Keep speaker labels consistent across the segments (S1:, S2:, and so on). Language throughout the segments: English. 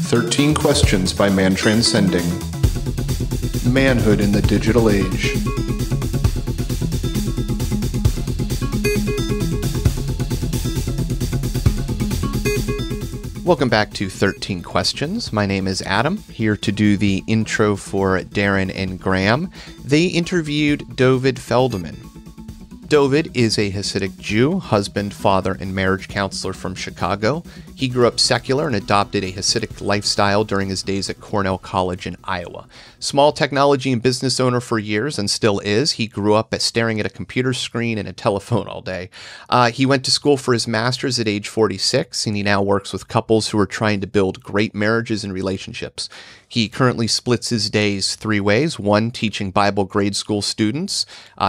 S1: 13 Questions by Mantranscending. Manhood in the Digital Age. Welcome back to 13 Questions. My name is Adam, here to do the intro for Darren and Graham. They interviewed Dovid Feldman. Dovid is a Hasidic Jew, husband, father, and marriage counselor from Chicago. He grew up secular and adopted a Hasidic lifestyle during his days at Grinnell College in Iowa. Small technology and business owner for years and still is. He grew up staring at a computer screen and a telephone all day. He went to school for his master's at age 46, and he now works with couples who are trying to build great marriages and relationships. He currently splits his days three ways. One, teaching Bible grade school students.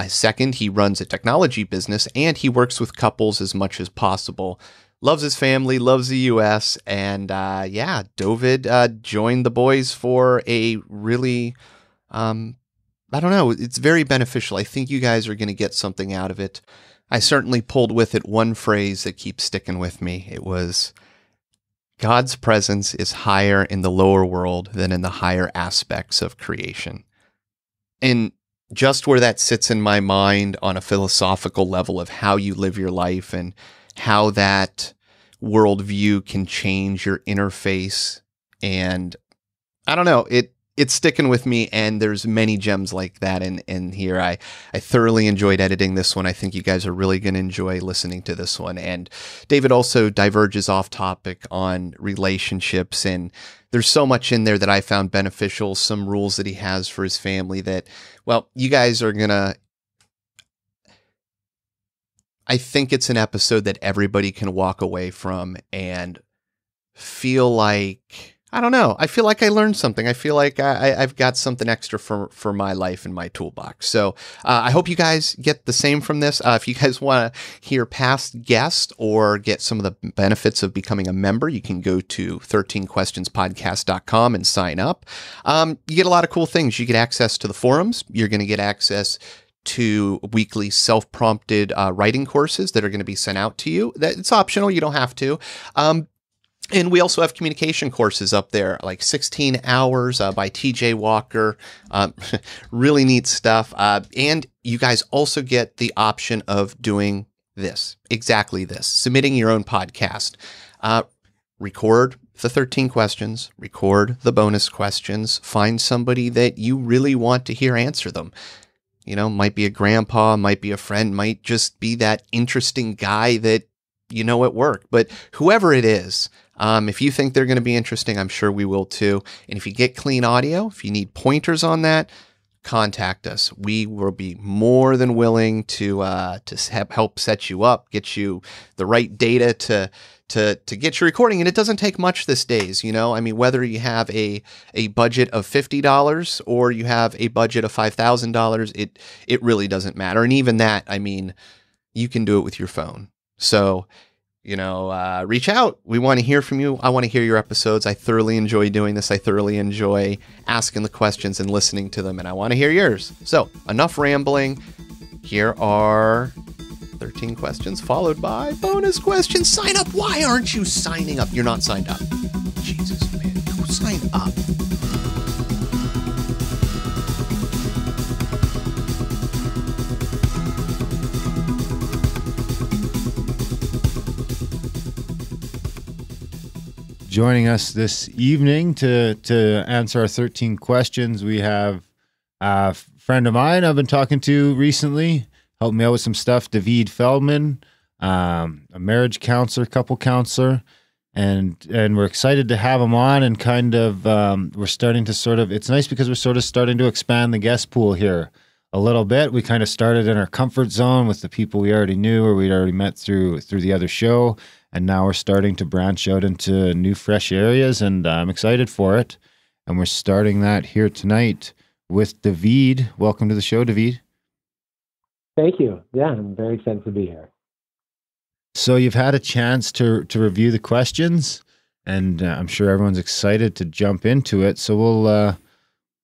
S1: Second, he runs a technology business, and he works with couples as much as possible. Loves his family, loves the U.S., and Dovid joined the boys for a really, it's very beneficial. I think you guys are going to get something out of it. I certainly pulled with it one phrase that keeps sticking with me. It was, God's presence is higher in the lower world than in the higher aspects of creation. And just where that sits in my mind on a philosophical level of how you live your life and how that worldview can change your interface. And I don't know, it's sticking with me, and there's many gems like that in here. I thoroughly enjoyed editing this one. I think you guys are really going to enjoy listening to this one. And David also diverges off topic on relationships, and there's so much in there that I found beneficial, some rules that he has for his family that, well, you guys are going to, I think it's an episode that everybody can walk away from and feel like, I don't know, I feel like I learned something. I feel like I've got something extra for my life in my toolbox. So I hope you guys get the same from this. If you guys want to hear past guests or get some of the benefits of becoming a member, you can go to 13questionspodcast.com and sign up. You get a lot of cool things. You get access to the forums. You're going to get access to weekly self-prompted writing courses that are going to be sent out to you. It's optional. You don't have to. And we also have communication courses up there, like 16 Hours by TJ Walker. Really neat stuff. And you guys also get the option of doing this, exactly this, submitting your own podcast. Record the 13 questions, record the bonus questions, find somebody that you really want to hear answer them. You know, might be a grandpa, might be a friend, might just be that interesting guy that you know at work. But whoever it is, if you think they're going to be interesting, I'm sure we will too. And if you get clean audio, if you need pointers on that, contact us. We will be more than willing to help set you up, get you the right data to get your recording. And it doesn't take much these days, you know. I mean, whether you have a budget of $50 or you have a budget of $5,000, it really doesn't matter. And even that, I mean, you can do it with your phone. So, you know, reach out. We want to hear from you. I want to hear your episodes. I thoroughly enjoy doing this. I thoroughly enjoy asking the questions and listening to them, and I want to hear yours. So, enough rambling. Here are 13 questions followed by bonus questions. Sign up. Why aren't you signing up? You're not signed up. Jesus, man. Go sign up.
S2: Joining us this evening to answer our 13 questions, we have a friend of mine I've been talking to recently, helped me out with some stuff, Dovid Feldman, a marriage counselor, couple counselor, and we're excited to have him on, and kind of we're starting to sort of, it's nice because we're sort of starting to expand the guest pool here a little bit. We kind of started in our comfort zone with the people we already knew or we'd already met through the other show. And now we're starting to branch out into new, fresh areas, and I'm excited for it. And we're starting that here tonight with Dovid. Welcome to the show, Dovid.
S3: Thank you. Yeah, I'm very excited to be here.
S2: So you've had a chance to review the questions, and I'm sure everyone's excited to jump into it. So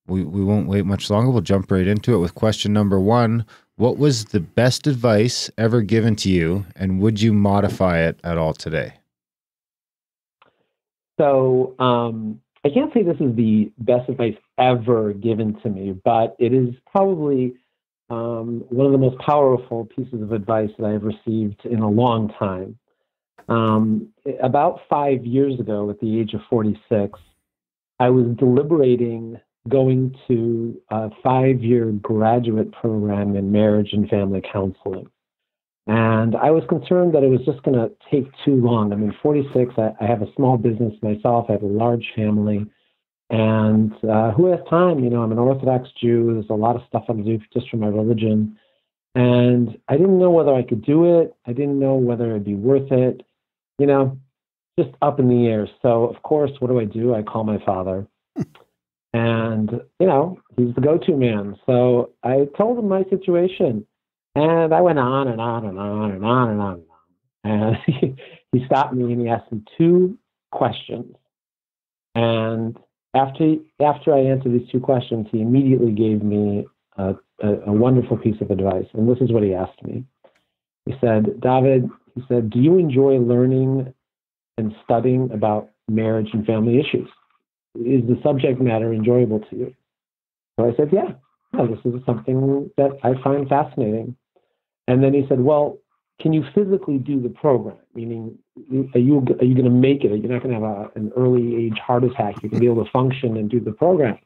S2: we won't wait much longer. We'll jump right into it with question number 1. What was the best advice ever given to you, and would you modify it at all today?
S3: So I can't say this is the best advice ever given to me, but it is probably one of the most powerful pieces of advice that I've received in a long time. About 5 years ago, at the age of 46, I was deliberating going to a 5-year graduate program in marriage and family counseling. And I was concerned that it was just going to take too long. I mean, 46, I have a small business myself. I have a large family. And who has time? You know, I'm an Orthodox Jew. There's a lot of stuff I do just for my religion. And I didn't know whether I could do it. I didn't know whether it'd be worth it. You know, just up in the air. So, of course, what do? I call my father. And, you know, he's the go-to man. So I told him my situation. And I went on and on and on and on and on and on. And he stopped me and he asked me 2 questions. And after I answered these 2 questions, he immediately gave me a wonderful piece of advice. And this is what he asked me. He said, Dovid, he said, do you enjoy learning and studying about marriage and family issues? Is the subject matter enjoyable to you? So I said, yeah, this is something that I find fascinating. And then he said, well, can you physically do the program? Meaning, are you going to make it? You're not going to have an early age heart attack. You can be able to function and do the program.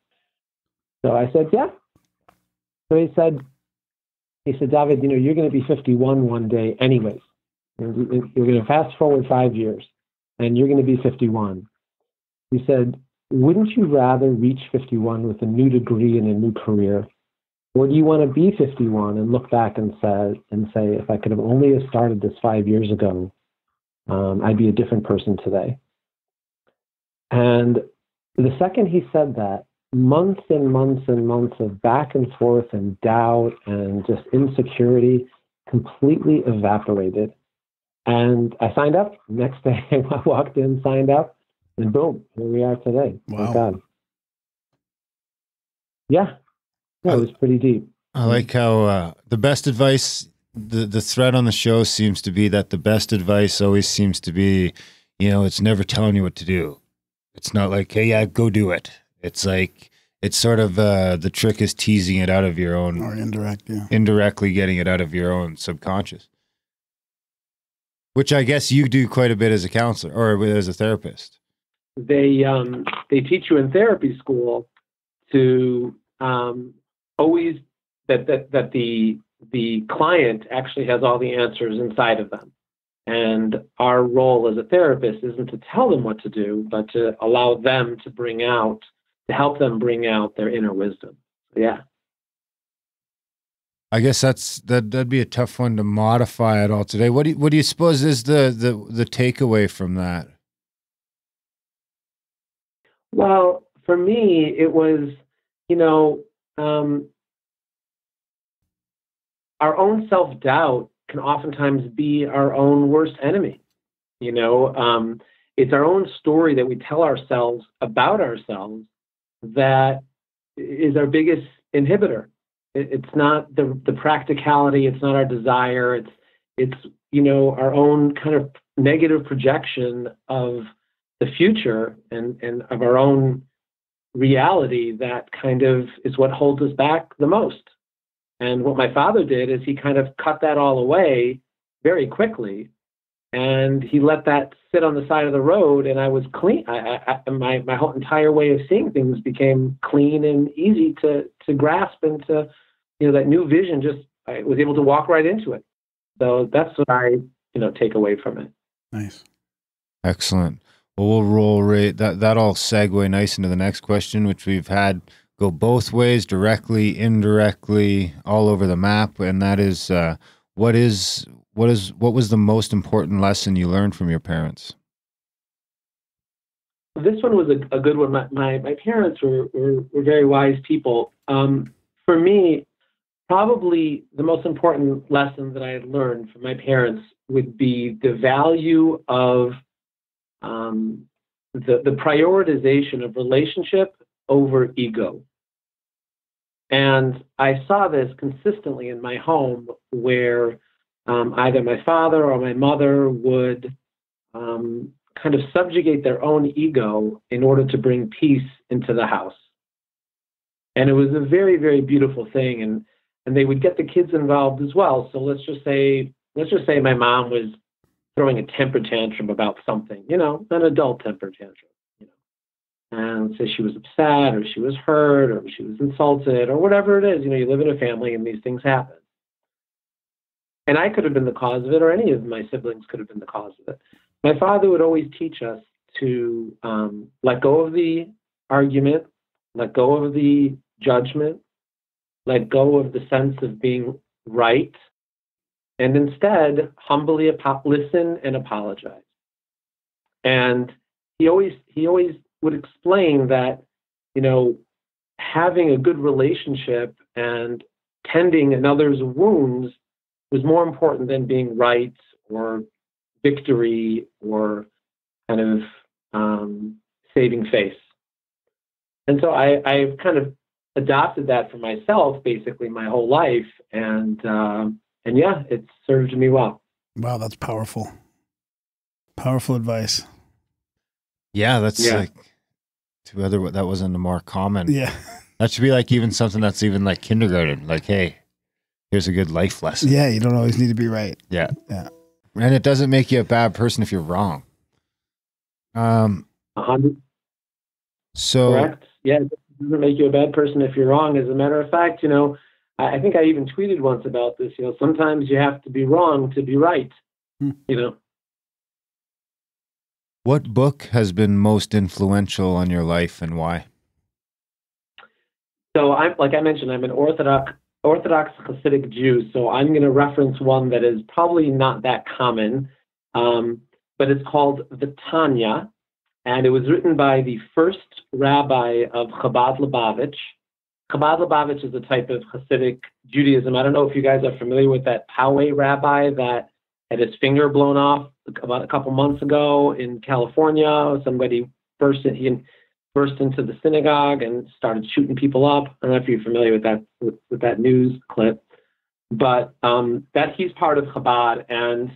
S3: So I said, yeah. So he said, Dovid, you know, you're going to be 51 one day anyways. You're going to fast forward 5 years, and you're going to be 51. He said, wouldn't you rather reach 51 with a new degree and a new career? Or do you want to be 51 and look back and say, if I could have only have started this 5 years ago, I'd be a different person today. And the second he said that, months and months and months of back and forth and doubt and just insecurity completely evaporated. And I signed up. Next day, I walked in, signed up, and boom, here we are today.
S4: Wow.
S3: Thank God. Yeah. Yeah, it was pretty deep.
S2: I like how the best advice, the thread on the show seems to be that the best advice always seems to be, you know, it's never telling you what to do. It's not like, hey, yeah, go do it. It's like, it's sort of the trick is teasing it out of your own.
S4: Or indirect, yeah.
S2: Indirectly getting it out of your own subconscious. Which I guess you do quite a bit as a counselor or as a therapist.
S3: They teach you in therapy school to always that the client actually has all the answers inside of them. And our role as a therapist isn't to tell them what to do, but to allow them to help them bring out their inner wisdom. Yeah.
S2: I guess that'd be a tough one to modify at all today. What do you suppose is the takeaway from that?
S3: Well, for me, it was, you know, our own self-doubt can oftentimes be our own worst enemy. You know, it's our own story that we tell ourselves about ourselves that is our biggest inhibitor. It's not the practicality. It's not our desire. It's you know, our own kind of negative projection of the future and of our own reality that kind of is what holds us back the most. And what my father did is he kind of cut that all away very quickly, and he let that sit on the side of the road, and I was clean. My whole entire way of seeing things became clean and easy to grasp, and to, you know, that new vision, just I was able to walk right into it. So that's what I, you know, take away from it.
S4: Nice.
S2: Excellent. Well, we'll roll right that'll segue nice into the next question, which we've had go both ways, directly, indirectly, all over the map, and that is what was the most important lesson you learned from your parents?
S3: This one was a good one. My parents were very wise people. For me, probably the most important lesson that I had learned from my parents would be the value of the prioritization of relationship over ego. And I saw this consistently in my home, where either my father or my mother would kind of subjugate their own ego in order to bring peace into the house. And it was a very, very beautiful thing. And they would get the kids involved as well. So let's just say my mom was throwing a temper tantrum about something, an adult temper tantrum, and say she was upset or she was hurt or she was insulted or whatever it is. You live in a family and these things happen. And I could have been the cause of it, or any of my siblings could have been the cause of it. My father would always teach us to let go of the argument, let go of the judgment, let go of the sense of being right, and instead humbly listen and apologize. And he always would explain that, having a good relationship and tending another's wounds was more important than being right or victory or kind of saving face. And so I've kind of adopted that for myself basically my whole life, and yeah, it served me well.
S4: Wow, that's powerful. Powerful advice.
S2: Yeah, that's like that wasn't a more common.
S4: Yeah.
S2: That should be like even something that's even like kindergarten. Like, hey, here's a good life lesson.
S4: Yeah, you don't always need to be right.
S2: Yeah.
S4: Yeah.
S2: And it doesn't make you a bad person if you're wrong.
S3: 100.
S2: So
S3: Correct. Yeah, it doesn't make you a bad person if you're wrong. As a matter of fact, I think I even tweeted once about this. Sometimes you have to be wrong to be right.
S2: What book has been most influential on your life and why?
S3: So like I mentioned, I'm an Orthodox Hasidic Jew. So I'm going to reference one that is probably not that common, but it's called the Tanya, and it was written by the first rabbi of Chabad Lubavitch. Chabad Lubavitch is a type of Hasidic Judaism. I don't know if you guys are familiar with that Poway rabbi that had his finger blown off about a couple months ago in California. Somebody burst into the synagogue and started shooting people up. I don't know if you're familiar with that news clip, but that he's part of Chabad, and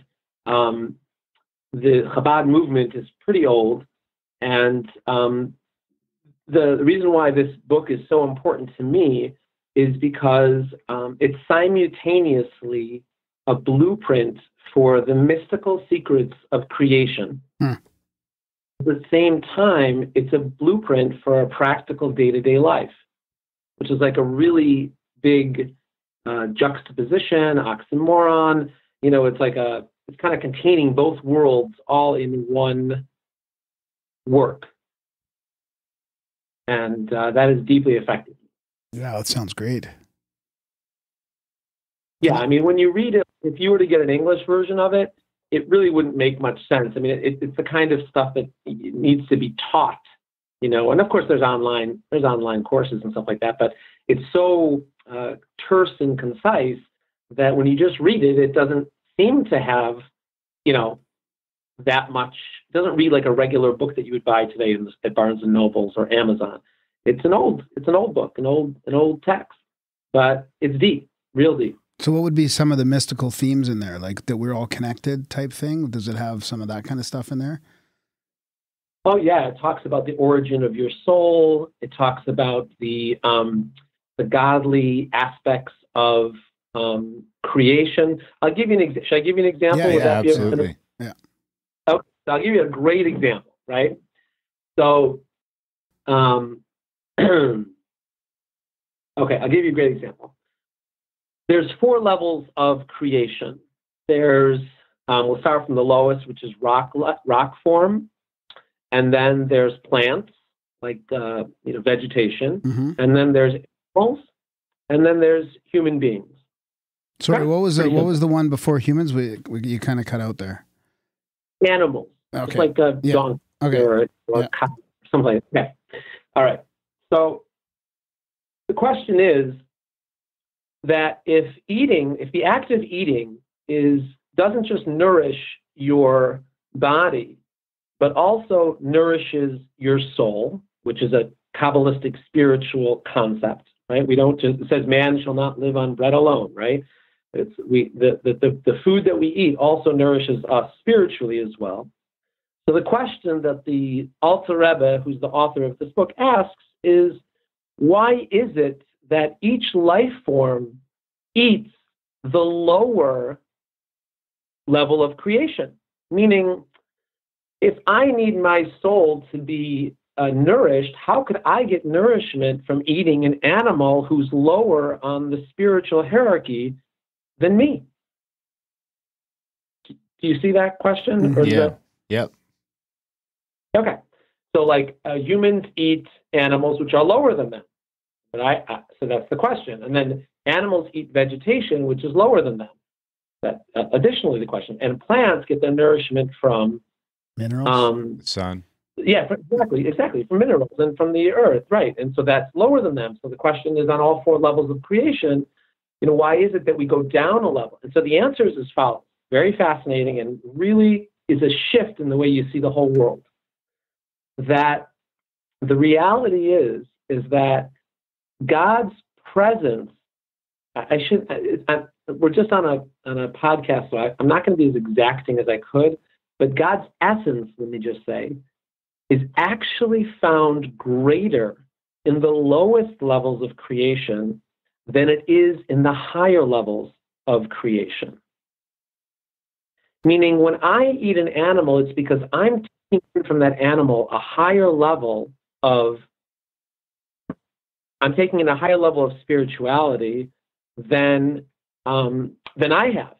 S3: the Chabad movement is pretty old. And the reason why this book is so important to me is because it's simultaneously a blueprint for the mystical secrets of creation. At the same time, it's a blueprint for a practical day-to-day life, which is like a really big juxtaposition, oxymoron. It's kind of containing both worlds all in one work. And that is deeply effective.
S4: Yeah, that sounds great.
S3: Yeah, I mean, when you read it, if you were to get an English version of it, it really wouldn't make much sense. I mean, it's the kind of stuff that needs to be taught, and of course there's online courses and stuff like that, but it's so terse and concise that when you just read it, it doesn't seem to have, that much. It doesn't read like a regular book that you would buy today at Barnes and Nobles or Amazon. It's an old book, an old text, but it's deep, real deep.
S4: So what would be some of the mystical themes in there? Like that we're all connected type thing? Does it have some of that kind of stuff in there?
S3: Oh yeah, it talks about the origin of your soul. It talks about the godly aspects of creation. I'll give you an Should I give you an example?
S2: Yeah, absolutely.
S4: Yeah.
S3: Okay, so I'll give you a great example, right? So, okay, I'll give you a great example. There's 4 levels of creation. There's, we'll start from the lowest, which is rock form. And then there's plants, like, vegetation.
S4: Mm-hmm.
S3: And then there's animals. And then there's human beings.
S4: Sorry, what was the one before humans? You kind of cut out there.
S3: Animals.
S4: Okay.
S3: It's like a donkey or a cow or something like that. Okay. All right. So the question is that if the act of eating doesn't just nourish your body, but also nourishes your soul, which is a Kabbalistic spiritual concept, right? It says man shall not live on bread alone, right? The food that we eat also nourishes us spiritually as well. So the question that the Alter Rebbe, who's the author of this book, asks is, why is it that each life form eats the lower level of creation? Meaning, if I need my soul to be nourished, how could I get nourishment from eating an animal who's lower on the spiritual hierarchy than me? Do you see that question? Or
S2: Yeah. Yep.
S3: Okay. So like humans eat animals which are lower than them. But so that's the question. And then animals eat vegetation which is lower than them. That additionally the question. And plants get their nourishment from
S4: minerals,
S2: sun.
S3: Yeah, exactly, from minerals and from the earth, right? And so that's lower than them. So the question is, on all four levels of creation, why is it that we go down a level? And so the answer is as follows. Very fascinating, and really is a shift in the way you see the whole world. That the reality is that God's presence. We're just on a podcast, so I'm not going to be as exacting as I could. But God's essence, let me just say, is actually found greater in the lowest levels of creation than it is in the higher levels of creation. Meaning, when I eat an animal, it's because I'm taking from that animal a higher level of, I'm taking in a higher level of spirituality than I have.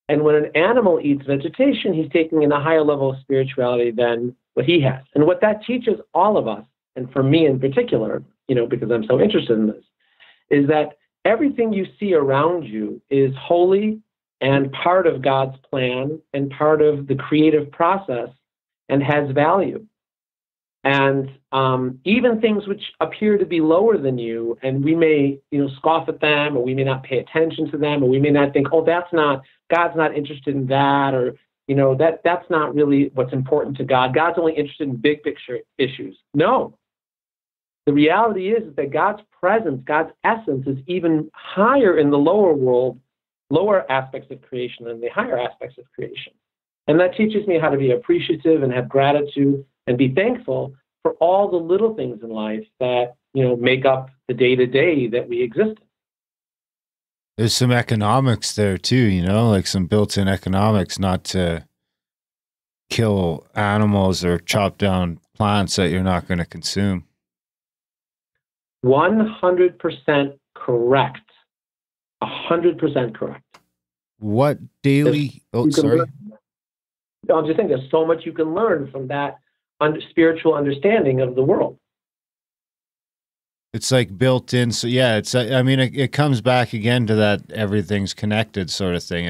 S3: And when an animal eats vegetation, he's taking in a higher level of spirituality than what he has. And what that teaches all of us, and for me in particular, because I'm so interested in this, is that everything you see around you is holy and part of God's plan and part of the creative process and has value. And even things which appear to be lower than you, and we may, scoff at them, or we may not pay attention to them, or we may not think, oh, God's not interested in that, or that's not really what's important to God. God's only interested in big picture issues. No. The reality is that God's presence, God's essence is even higher in the lower world, lower aspects of creation than the higher aspects of creation. And that teaches me how to be appreciative and have gratitude and be thankful for all the little things in life that, make up the day-to-day that we exist in.
S2: There's some economics there too, like some built-in economics, not to kill animals or chop down plants that you're not going to consume.
S3: 100% correct. 100% correct.
S2: What daily... I'm just
S3: saying there's so much you can learn from that spiritual understanding of the world.
S2: It's like built in. So yeah, it comes back again to that everything's connected sort of thing.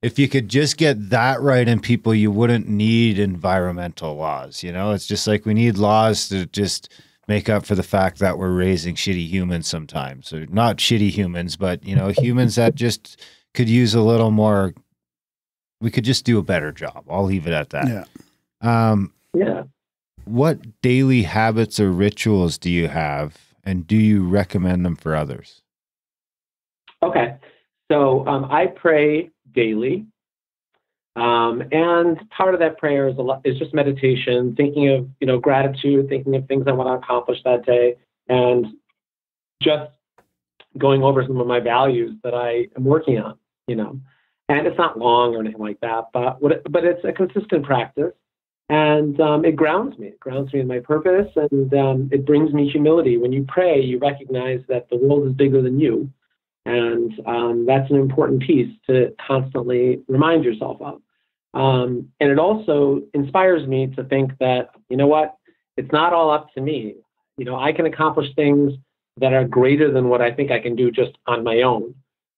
S2: If you could just get that right in people, you wouldn't need environmental laws. It's just like we need laws to just make up for the fact that we're raising shitty humans sometimes, or not shitty humans, but humans that just could use a little more. We could just do a better job. I'll leave it at that.
S3: Yeah.
S2: What daily habits or rituals do you have, and do you recommend them for others?
S3: Okay. So I pray daily. And part of that prayer is just meditation, thinking of, gratitude, thinking of things I want to accomplish that day, and just going over some of my values that I am working on, And it's not long or anything like that, but it's a consistent practice. And it grounds me. It grounds me in my purpose, and it brings me humility. When you pray, you recognize that the world is bigger than you, and that's an important piece to constantly remind yourself of. And it also inspires me to think that, it's not all up to me. I can accomplish things that are greater than what I think I can do just on my own.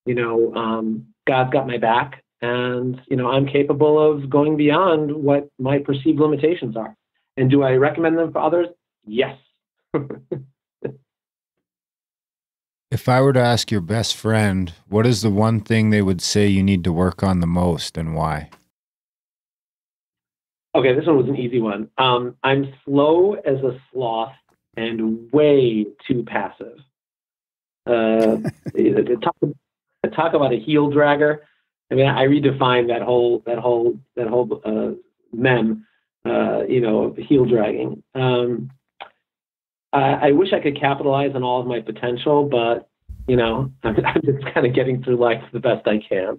S3: God's got my back. And, I'm capable of going beyond what my perceived limitations are. And do I recommend them for others? Yes.
S2: If I were to ask your best friend, what is the one thing they would say you need to work on the most, and why?
S3: Okay, this one was an easy one. I'm slow as a sloth and way too passive. Talk about a heel dragger. I mean, I redefine that whole men, heel dragging. I wish I could capitalize on all of my potential, but I'm just kind of getting through life the best I can.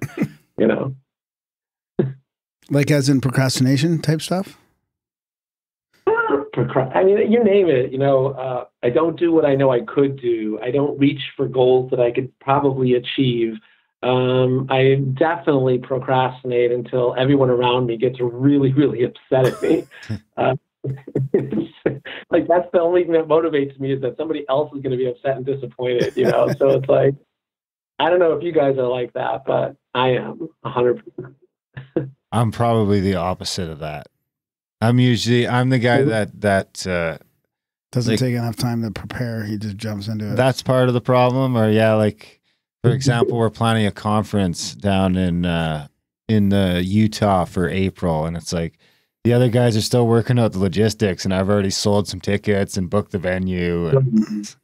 S4: Like as in procrastination type stuff?
S3: I mean, you name it. I don't do what I know I could do. I don't reach for goals that I could probably achieve. I definitely procrastinate until everyone around me gets really, really upset at me. Like that's the only thing that motivates me, is that somebody else is going to be upset and disappointed. So it's like, I don't know if you guys are like that, but I am 100%.
S2: I'm probably the opposite of that. I'm the guy that
S4: doesn't take enough time to prepare. He just jumps into it.
S2: That's part of the problem. Or like, for example, we're planning a conference down in Utah for April, and it's like the other guys are still working out the logistics, and I've already sold some tickets and booked the venue. And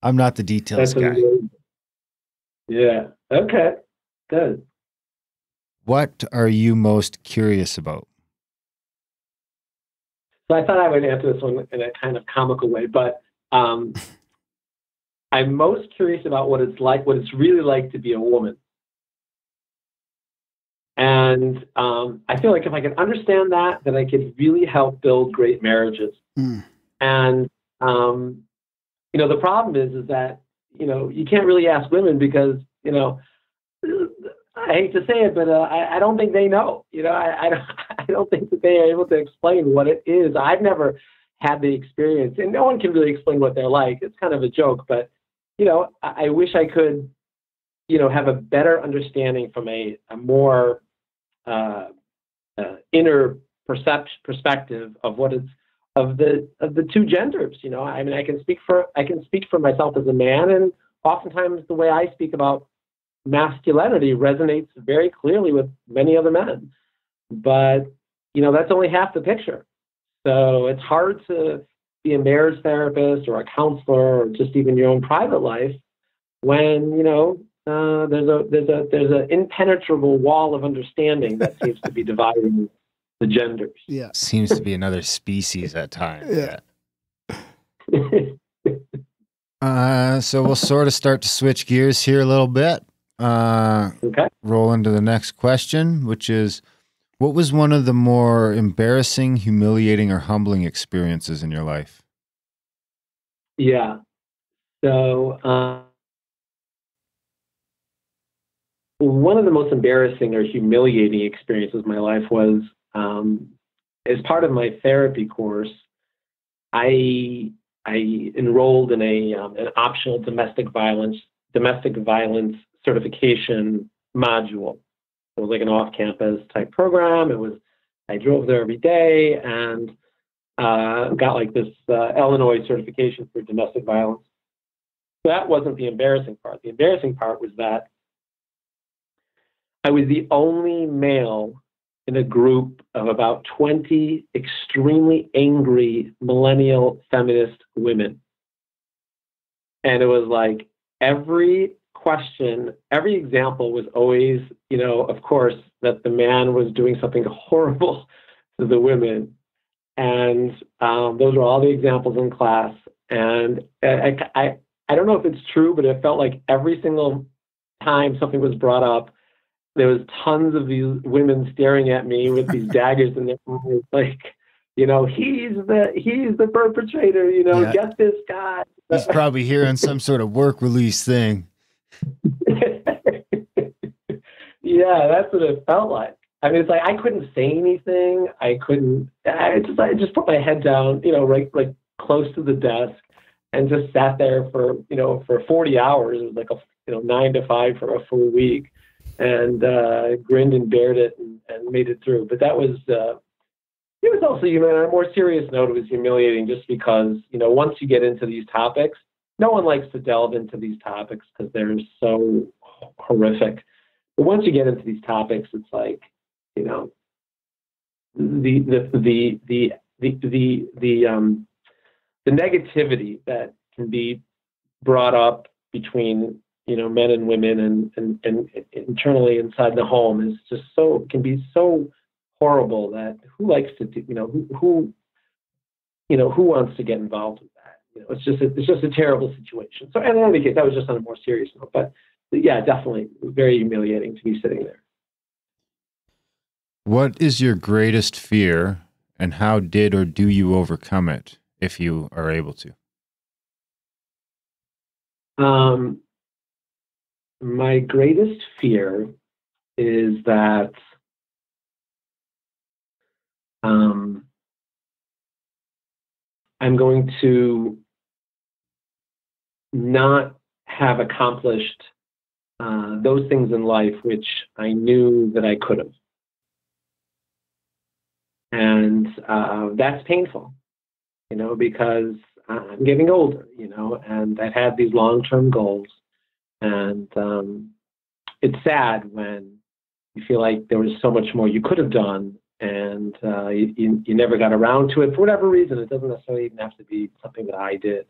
S2: I'm not the details guy.
S3: Yeah. Okay. Good.
S2: What are you most curious about?
S3: So I thought I would answer this one in a kind of comical way, but I'm most curious about what it's really like to be a woman. And I feel like if I can understand that, then I could really help build great marriages. And, the problem is that, you can't really ask women because, I hate to say it, but I don't think they know. I don't think that they are able to explain what it is. I've never had the experience, and no one can really explain what they're like. It's kind of a joke, but I wish I could, have a better understanding from a more inner perspective of what it's of the two genders. I mean, I can speak for myself as a man, and oftentimes the way I speak about masculinity resonates very clearly with many other men, but that's only half the picture. So it's hard to be a marriage therapist or a counselor or just even your own private life when there's an impenetrable wall of understanding that seems to be dividing the genders.
S4: Yeah,
S2: seems to be another species at times. So we'll sort of start to switch gears here a little bit.
S3: Okay.
S2: Roll into the next question, which is, what was one of the more embarrassing, humiliating, or humbling experiences in your life?
S3: Yeah. So one of the most embarrassing or humiliating experiences of my life was, as part of my therapy course, I enrolled in an optional domestic violence certification module. It was like an off-campus type program. I drove there every day and got like this Illinois certification for domestic violence. That wasn't the embarrassing part. The embarrassing part was that I was the only male in a group of about 20 extremely angry millennial feminist women. And it was like every question, every example was always, of course, that the man was doing something horrible to the women. And those were all the examples in class. And I don't know if it's true, but it felt like every single time something was brought up, there was tons of these women staring at me with these daggers in their eyes, like, he's the perpetrator, get this guy.
S2: He's probably hearing some sort of work release thing.
S3: Yeah, that's what it felt like. I mean, it's like I couldn't say anything. I just put my head down, right, like close to the desk, and just sat there for 40 hours. It was like 9 to 5 for a full week, and grinned and bared it and made it through. But that was it was also, on a more serious note, it was humiliating just because once you get into these topics, no one likes to delve into these topics because they're so horrific. But once you get into these topics, it's like, the negativity that can be brought up between men and women and internally inside the home is just can be so horrible that who likes to do, who wants to get involved with that? It's just a terrible situation. So, and in any case, that was just on a more serious note. But yeah, definitely very humiliating to be sitting there.
S2: What is your greatest fear, and how did or do you overcome it, if you are able to?
S3: My greatest fear is that I'm going to not have accomplished those things in life which I knew that I could have. And that's painful, because I'm getting older, and I've had these long-term goals. And it's sad when you feel like there was so much more you could have done, and you never got around to it for whatever reason. It doesn't necessarily even have to be something that I did.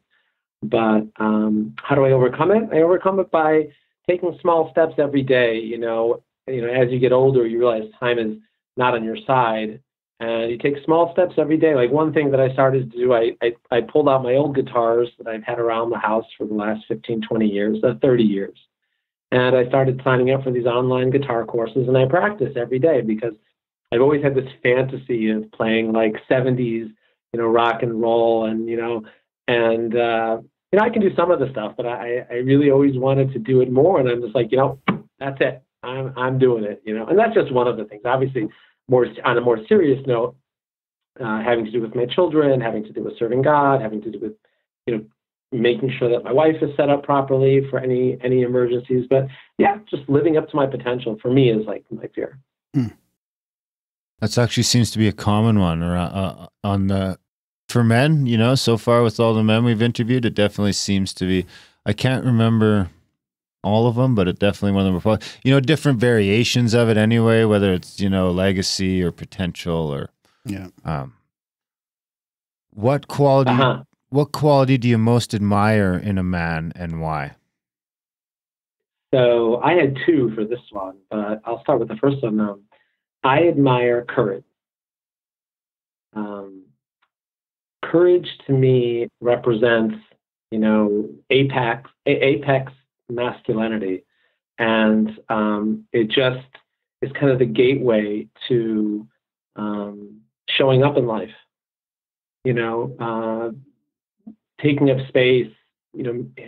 S3: But how do I overcome it? I overcome it by taking small steps every day. As you get older, you realize time is not on your side, and you take small steps every day. Like one thing that I started to do, I pulled out my old guitars that I've had around the house for the last 15, 20 years, 30 years. And I started signing up for these online guitar courses, and I practice every day because I've always had this fantasy of playing like 70s, rock and roll, and I can do some of the stuff, but I really always wanted to do it more. And I'm just like, that's it. I'm doing it, and that's just one of the things. Obviously, more on a more serious note, having to do with my children, having to do with serving God, having to do with, making sure that my wife is set up properly for any emergencies. But yeah, just living up to my potential for me is like my fear.
S2: That's actually seems to be a common one for men, so far with all the men we've interviewed, it definitely seems to be. I can't remember all of them, but it definitely one of them were, different variations of it anyway, whether it's, legacy or potential or, what quality do you most admire in a man, and why?
S3: So I had two for this one, but I'll start with the first one. I admire courage. Courage to me represents, apex masculinity, and it just is kind of the gateway to showing up in life. Taking up space,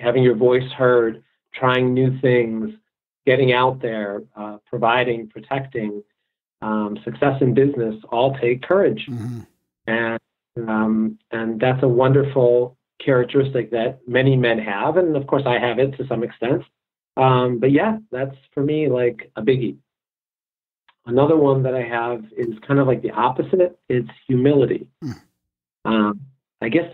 S3: having your voice heard, trying new things, getting out there, providing, protecting, success in business all take courage. Mm-hmm. And that's a wonderful characteristic that many men have. And of course I have it to some extent. But yeah, that's for me like a biggie. Another one that I have is kind of like the opposite. It's humility. I guess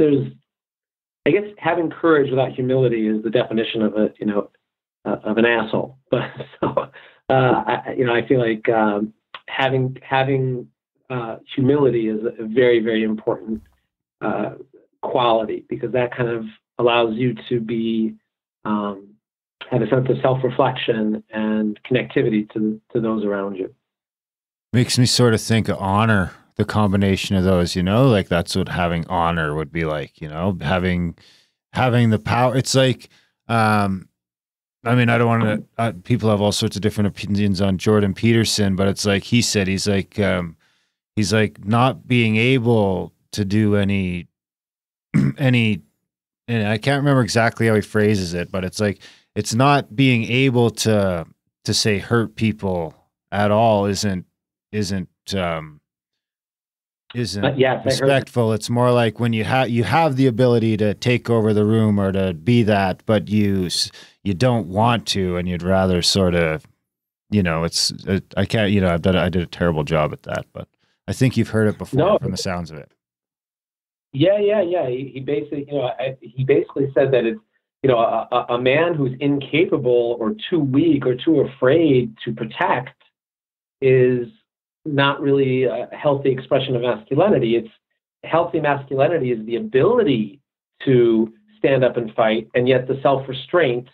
S3: having courage without humility is the definition of of an asshole. But so, I feel like having humility is a very, very important quality, because that kind of allows you to be have a sense of self-reflection and connectivity to those around you.
S2: Makes me sort of think of honor, the combination of those, like that's what having honor would be like, having the power. It's like, I don't want to, people have all sorts of different opinions on Jordan Peterson, but it's like he said, he's like not being able to do any, and I can't remember exactly how he phrases it, but it's like, it's not being able to say hurt people at all isn't respectful. It's more like when you have the ability to take over the room or to be that, but you don't want to, and you'd rather sort of, I can't, I did a terrible job at that, but I think you've heard it before from the sounds of it.
S3: Yeah. He basically said that it's, a man who's incapable or too weak or too afraid to protect is not really a healthy expression of masculinity. It's healthy masculinity is the ability to stand up and fight, and yet the self-restraint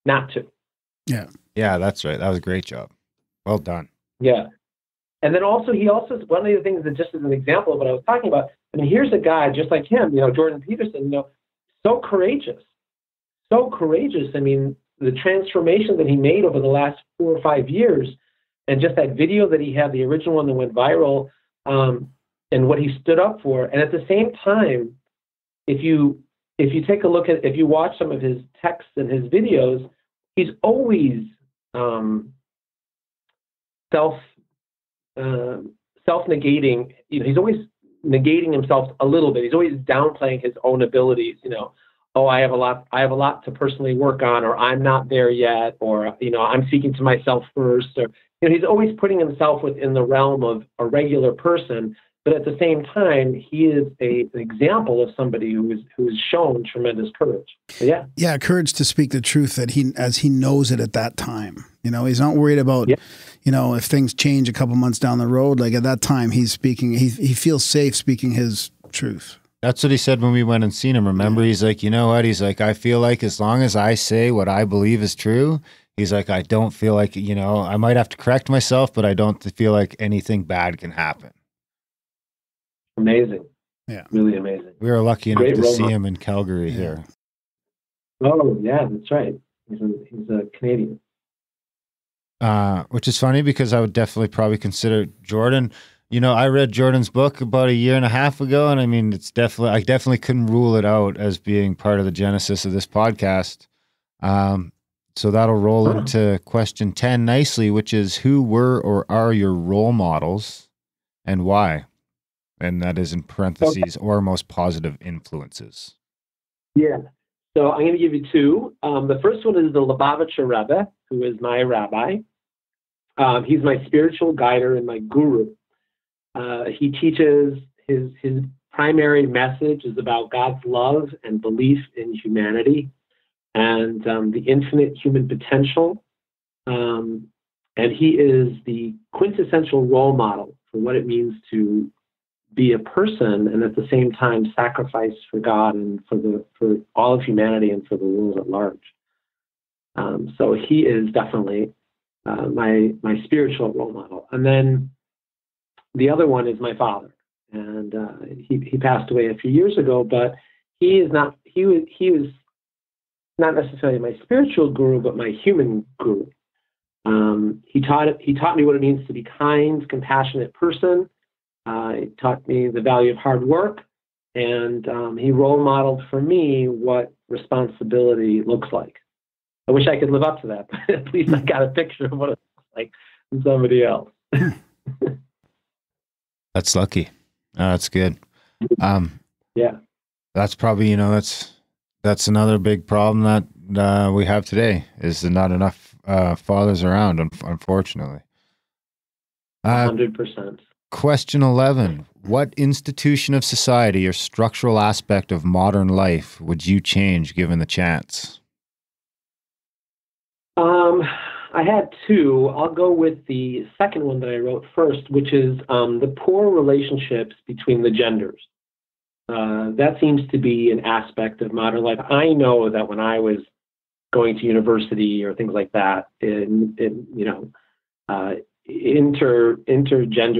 S3: not to.
S2: Yeah, that's right. That was a great job. Well done.
S3: Yeah. And then also, one of the things that just as an example of what I was talking about, I mean, here's a guy just like him, Jordan Peterson, so courageous. I mean, the transformation that he made over the last 4 or 5 years, and just that video that he had, the original one that went viral, and what he stood up for. And at the same time, if you take a look at, if you watch some of his texts and his videos, he's always self-negating. He's always negating himself a little bit. He's always downplaying his own abilities. Oh, I have a lot to personally work on, or I'm not there yet, or I'm speaking to myself first, or he's always putting himself within the realm of a regular person. But at the same time, he is an example of somebody who has shown tremendous courage. So,
S4: yeah, courage to speak the truth as he knows it at that time. He's not worried about if things change a couple months down the road. Like at that time, he's speaking. He feels safe speaking his truth.
S2: That's what he said when we went and seen him. Remember, he's like, you know what? He's like, I feel like as long as I say what I believe is true, he's like, I don't feel like, I might have to correct myself, but I don't feel like anything bad can happen.
S3: Amazing.
S4: Yeah.
S3: Really amazing.
S2: We were lucky enough to see him in Calgary here.
S3: Oh, yeah, that's right. He's a Canadian.
S2: Which is funny because I would definitely probably consider Jordan. I read Jordan's book about 1.5 years ago, and I mean, I definitely couldn't rule it out as being part of the genesis of this podcast. So that'll roll into question 10 nicely, which is who were or are your role models and why? And that is in parentheses, or most positive influences.
S3: Yeah. So I'm going to give you two. The first one is the Lubavitcher Rebbe, who is my rabbi. He's my spiritual guider and my guru. He teaches his primary message is about God's love and belief in humanity and the infinite human potential. And he is the quintessential role model for what it means to be a person and at the same time sacrifice for God and for all of humanity and for the world at large. So he is definitely my spiritual role model. And then the other one is my father, and he passed away a few years ago. But he was not necessarily my spiritual guru, but my human guru. He taught me what it means to be kind, compassionate person. He taught me the value of hard work, and he role modeled for me what responsibility looks like. I wish I could live up to that, but at least I got a picture of what it looks like from somebody else.
S2: That's lucky. That's good.
S3: Yeah.
S2: That's probably, that's another big problem that we have today is there not enough fathers around, unfortunately.
S3: 100%.
S2: Question 11. What institution of society or structural aspect of modern life would you change given the chance?
S3: I had two. I'll go with the second one that I wrote first, which is the poor relationships between the genders. That seems to be an aspect of modern life. I know that when I was going to university or things like that, intergender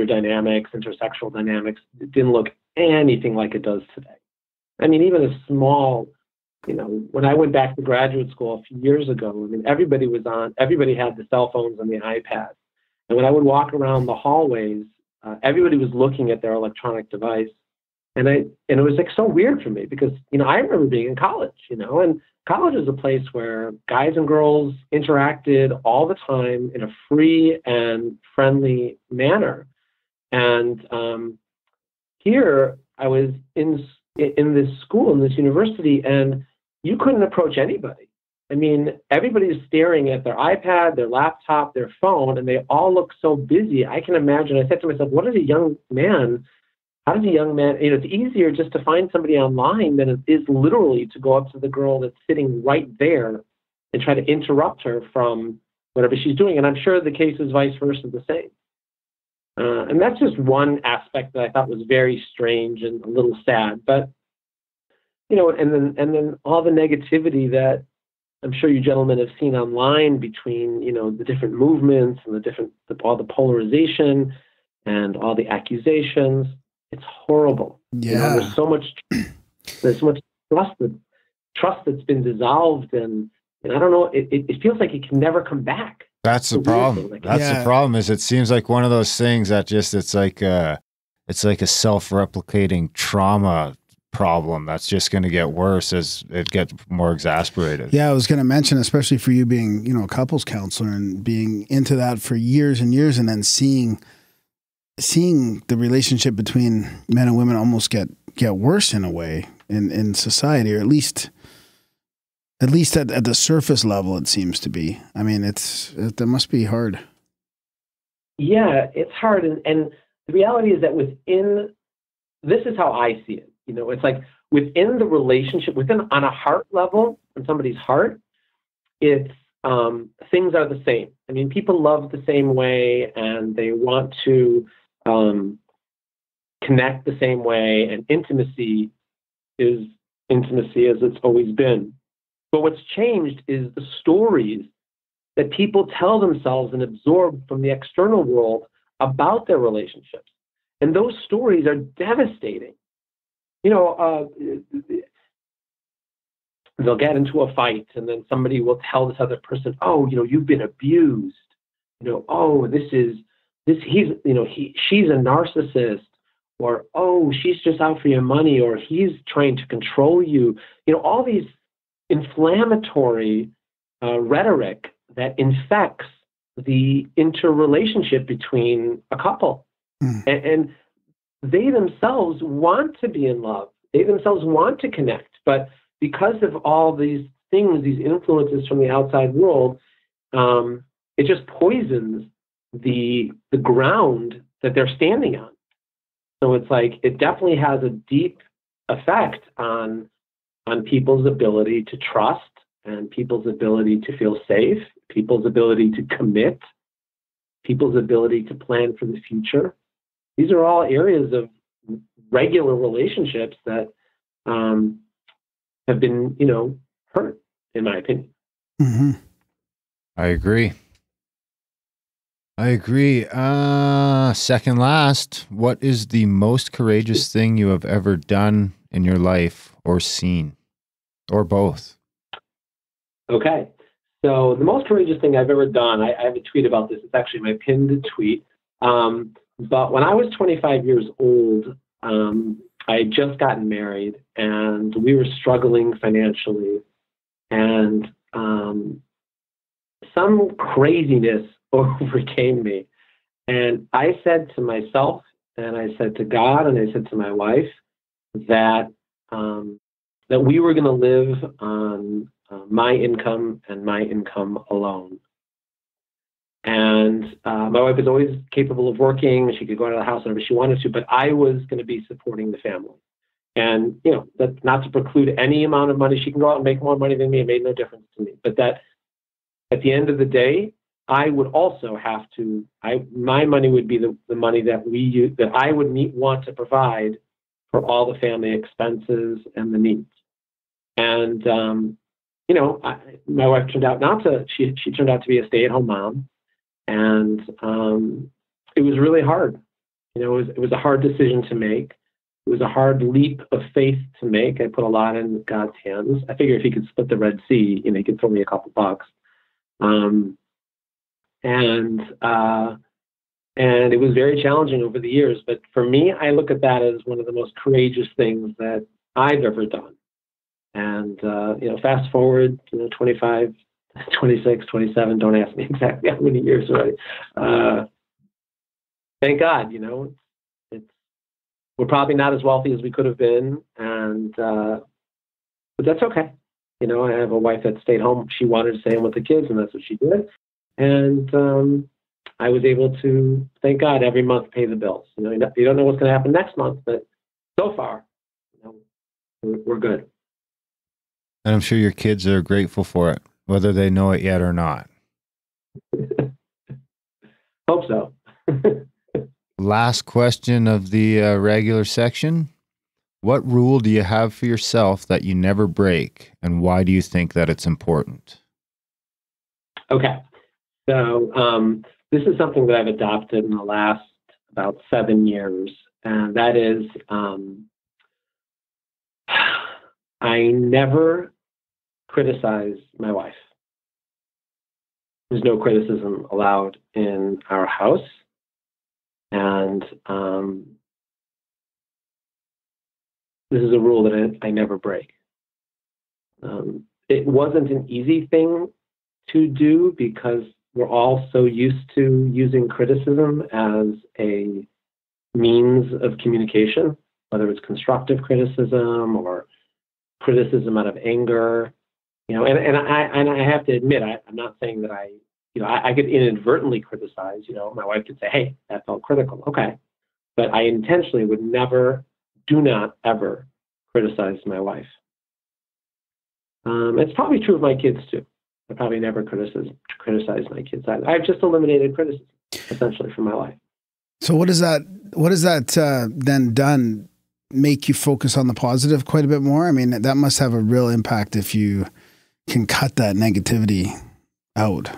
S3: dynamics, intersexual dynamics, it didn't look anything like it does today. I mean, even a small, when I went back to graduate school a few years ago, I mean, everybody had the cell phones and the iPads. And when I would walk around the hallways, everybody was looking at their electronic device. And it was like so weird for me because, I remember being in college, and college is a place where guys and girls interacted all the time in a free and friendly manner. And here I was in this school, in this university, and you couldn't approach anybody. I mean, everybody's staring at their iPad, their laptop, their phone, and they all look so busy. I can imagine, I said to myself, how does a young man, it's easier just to find somebody online than it is literally to go up to the girl that's sitting right there and try to interrupt her from whatever she's doing. And I'm sure the case is vice versa the same. And that's just one aspect that I thought was very strange and a little sad. But, and then all the negativity that I'm sure you gentlemen have seen online between, the different movements and all the polarization. and all the accusations. It's horrible.
S4: Yeah.
S3: There's so much trust that's been dissolved, and I don't know. It feels like it can never come back.
S2: That's the problem. That's the problem. Is it seems like one of those things that just it's like a self-replicating trauma problem that's just going to get worse as it gets more exasperated.
S4: Yeah, I was going to mention, especially for you being, a couples counselor and being into that for years and years, and then seeing the relationship between men and women almost get worse in a way in society, or at least at the surface level, it seems to be. I mean, that must be hard.
S3: Yeah, it's hard, and the reality is that this is how I see it. It's like within the relationship, on a heart level, on somebody's heart, it's things are the same. I mean, people love the same way, and they want to connect the same way, and intimacy is intimacy as it's always been. But what's changed is the stories that people tell themselves and absorb from the external world about their relationships. And those stories are devastating. They'll get into a fight, and then somebody will tell this other person, "Oh, you've been abused. Oh, she's a narcissist," or, "Oh, she's just out for your money," or, "He's trying to control you." All these inflammatory rhetoric that infects the interrelationship between a couple. And they themselves want to be in love. They themselves want to connect. But because of all these things, these influences from the outside world, it just poisons the ground that they're standing on. So it's like it definitely has a deep effect on people's ability to trust, and people's ability to feel safe, people's ability to commit, people's ability to plan for the future. These are all areas of regular relationships that have been, hurt, in my opinion.
S4: Mm-hmm.
S2: I agree. Second last, what is the most courageous thing you have ever done in your life or seen, or both?
S3: Okay. So the most courageous thing I've ever done, I have a tweet about this. It's actually my pinned tweet. But when I was 25 years old, I had just gotten married, and we were struggling financially, and some craziness overcame me. And I said to myself, and I said to God, and I said to my wife that we were going to live on my income and my income alone. And my wife was always capable of working. She could go out of the house whenever she wanted to, but I was going to be supporting the family. And, that's not to preclude any amount of money. She can go out and make more money than me. It made no difference to me. But that at the end of the day, I would also have to, my money would be the money that we use, that I would want to provide for all the family expenses and the needs. And, my wife turned out she turned out to be a stay-at-home mom. And it was really hard. It was a hard decision to make. It was a hard leap of faith to make. I put a lot in God's hands. I figured if he could split the Red Sea, he could throw me a couple bucks. And it was very challenging over the years. But for me, I look at that as one of the most courageous things that I've ever done. And, fast forward, 25, 26, 27, don't ask me exactly how many years already. Thank God, we're probably not as wealthy as we could have been. And, but that's okay. I have a wife that stayed home. She wanted to stay home with the kids, and that's what she did. And I was able to, thank God, every month pay the bills. You don't know what's going to happen next month, but so far, we're good.
S2: And I'm sure your kids are grateful for it, whether they know it yet or not.
S3: Hope so.
S2: Last question of the regular section. What rule do you have for yourself that you never break, and why do you think that it's important?
S3: Okay. So this is something that I've adopted in the last about 7 years, and that is I never criticize my wife. There's no criticism allowed in our house, and this is a rule that I never break. It wasn't an easy thing to do because we're all so used to using criticism as a means of communication, whether it's constructive criticism or criticism out of anger. And I have to admit, I'm not saying that I could inadvertently criticize. My wife could say, "Hey, that felt critical." Okay, but I intentionally would never, do not ever criticize my wife. It's probably true of my kids too. I probably never criticize my kids. I've just eliminated criticism essentially from my life.
S4: So what does that then done make you focus on the positive quite a bit more? I mean, that must have a real impact if you can cut that negativity out.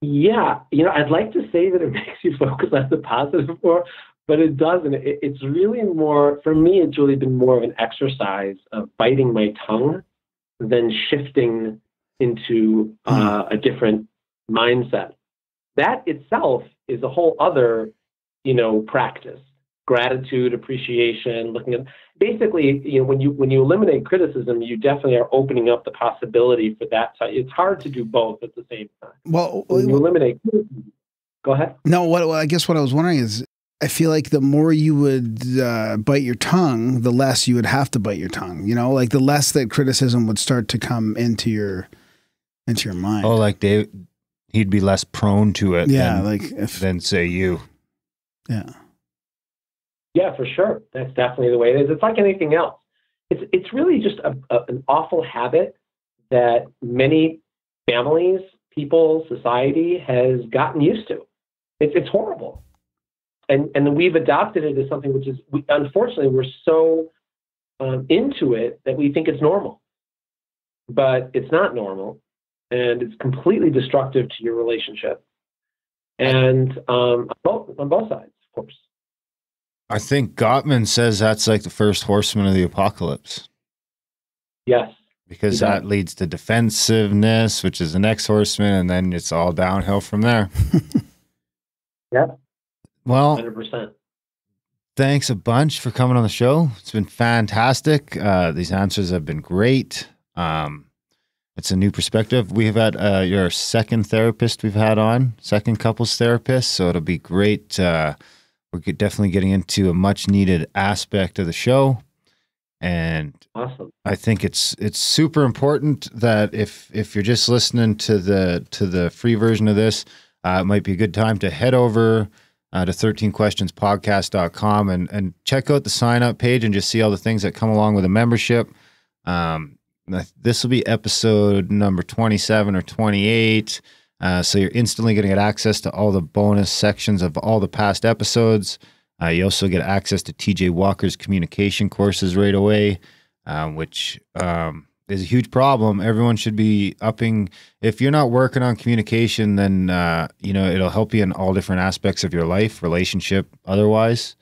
S3: Yeah. I'd like to say that it makes you focus on the positive more, but it doesn't. It's really more, for me, it's really been more of an exercise of biting my tongue than shifting into a different mindset. That itself is a whole other, practice. Gratitude, appreciation, looking at basically, when you eliminate criticism, you definitely are opening up the possibility for that. It's hard to do both at the same time.
S4: Well,
S3: when you eliminate criticism, go ahead.
S4: No, I guess what I was wondering is, I feel like the more you would bite your tongue, the less you would have to bite your tongue. Like the less that criticism would start to come into your mind.
S2: Oh, like he'd be less prone to it.
S4: Yeah,
S2: than say you.
S4: Yeah.
S3: Yeah, for sure. That's definitely the way it is. It's like anything else. It's really just an awful habit that many families, people, society has gotten used to. It's horrible. And we've adopted it as something which is, unfortunately, we're so into it that we think it's normal. But it's not normal, and it's completely destructive to your relationship. And on both sides, of course.
S2: I think Gottman says that's like the first horseman of the apocalypse.
S3: Yes.
S2: Because that leads to defensiveness, which is the next horseman, and then it's all downhill from there.
S3: Yep.
S2: Well,
S3: 100%.
S2: Thanks a bunch for coming on the show. It's been fantastic. These answers have been great. It's a new perspective. We have had your second therapist we've had on, second couples therapist, so it'll be great. We're definitely getting into a much needed aspect of the show. And
S3: awesome.
S2: I think it's super important that if you're just listening to the free version of this, it might be a good time to head over to 13questionspodcast.com and check out the sign up page and just see all the things that come along with a membership. This will be episode number 27 or 28. So you're instantly going to get access to all the bonus sections of all the past episodes. You also get access to TJ Walker's communication courses right away, which is a huge problem. Everyone should be upping. If you're not working on communication, then it'll help you in all different aspects of your life, relationship, otherwise.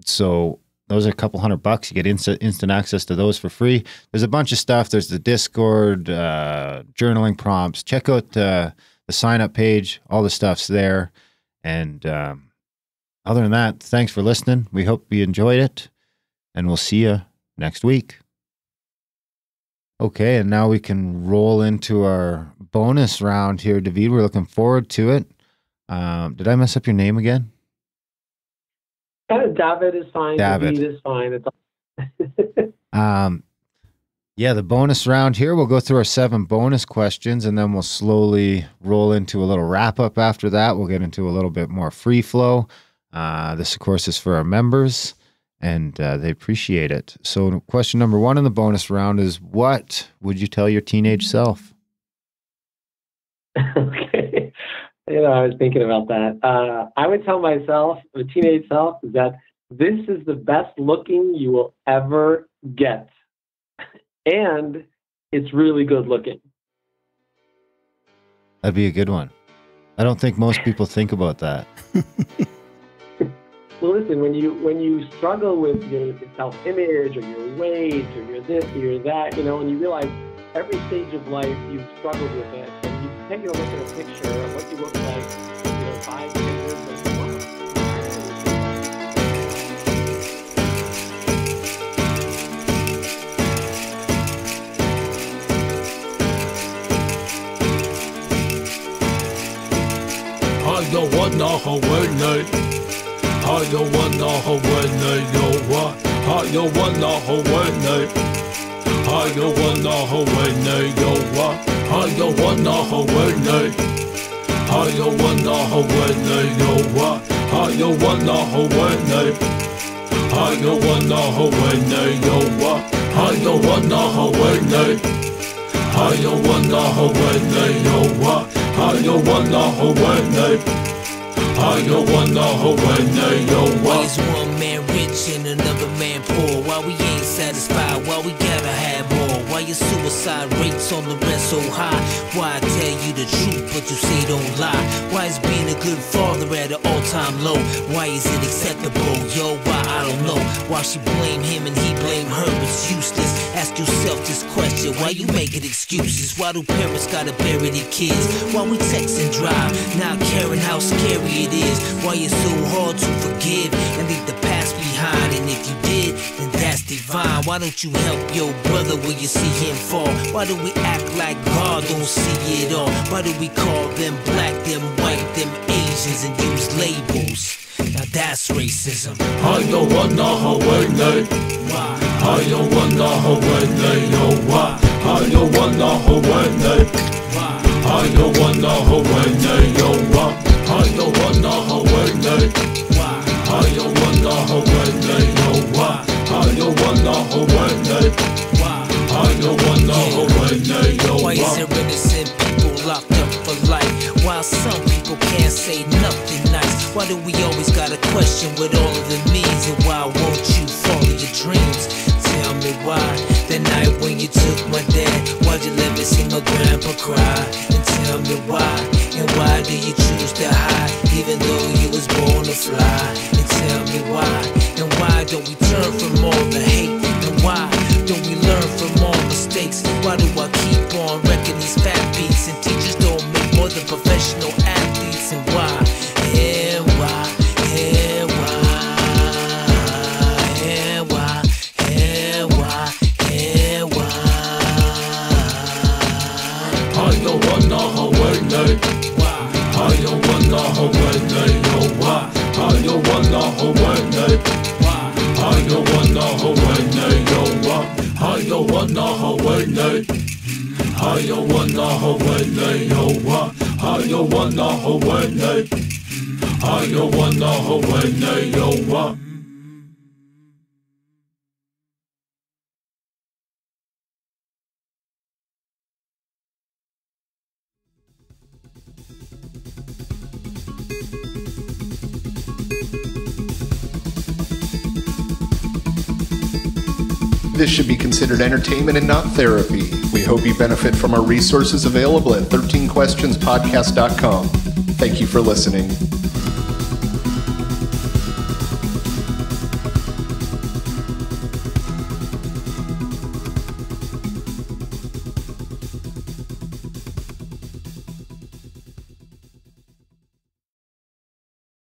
S2: So those are a couple $100. You get instant access to those for free. There's a bunch of stuff. There's the Discord, journaling prompts. Check out the sign up page. All the stuff's there. And other than that, thanks for listening. We hope you enjoyed it, and we'll see you next week. Okay, and now we can roll into our bonus round here, Dovid. We're looking forward to it. Did I mess up your name again?
S3: Dovid is fine.
S2: Dovid
S3: is fine. It's
S2: yeah, the bonus round here, we'll go through our 7 bonus questions, and then we'll slowly roll into a little wrap-up after that. We'll get into a little bit more free flow. This, of course, is for our members, and they appreciate it. So question number 1 in the bonus round is, what would you tell your teenage self?
S3: Okay. I was thinking about that. I would tell myself, the teenage self, is that this is the best looking you will ever get. And it's really good looking.
S2: That'd be a good one. I don't think most people think about that.
S3: Well, listen, when you struggle with your self-image or your weight or your this or your that, and you realize every stage of life you've struggled with it, and you take a look at a picture of what you look like, 5, 10 years from now.
S5: I don't want no Hawaii. I don't want no Hawaii. Yo, what? I don't want no Hawaii. I don't want no Hawaii. Yo, what? I don't want no Hawaii. I don't want no Hawaii. Yo, what? I don't want no Hawaii. I don't want no Hawaii. Yo, what? I don't want no Hawaii. I don't want no Hawaii. Yo, what? I don't want no Hawaii. I don't want no Hawaii. Yo, what?
S6: Why is one man rich and another man poor? Why we ain't satisfied? Why we gotta have more? Why your suicide rates on the rest so high? Why I tell you the truth but you say don't lie? Why is being a good father at an all-time low? Why is it acceptable? Yo, why? I don't know. Why she blame him and he blame her? It's useless. Ask yourself this question. Why you making excuses? Why do parents gotta bury their kids? Why we text and drive, not caring how scary it is? Why it's so hard to forgive and leave the past behind? And if you did, then that's divine. Why don't you help your brother when you see him fall? Why do we act like God don't see it all? Why do we call them black, them white, them Asians and use labels? Now that's racism.
S5: I don't want no Hawaii.
S6: Why?
S5: I don't want no Hawaii. Yo, why? I don't want no Hawaii.
S6: Why?
S5: I don't want no Hawaii. Yo, why? I don't want no Hawaii.
S6: Why?
S5: I don't want no Hawaii. Yo, why? I don't want no Hawaii.
S6: Why?
S5: I don't want no Hawaii. Yo,
S6: Why is
S5: why?
S6: there innocent people locked up for life, while some people can't say nothing nice? Why do we always gotta question what all of it means? And why won't you follow your dreams? Tell me why. The night when you took my dad, why'd you let me see my grandpa cry? And tell me why. And why do you choose to hide, even though you was born to fly? And tell me why. And why don't we turn from all the hate? And why don't we learn from all mistakes? Why do I keep on wrecking these fat beats? And teachers don't make more than professional athletes? And why? And why? And why? And why? And why? And why?
S5: I don't want no Hawaii.
S6: Why?
S5: I don't want no Hawaii. Yo, why? I don't want no Hawaii.
S6: Why?
S5: I don't want no Hawaii. Yo, why? I don't want no Hawaii. I don't want no Hawaii. Yo, why? I don't want no Hawaii. I don't want no Hawaii. Yo, why?
S1: This should be considered entertainment and not therapy. We hope you benefit from our resources available at 13questionspodcast.com. Thank you for listening.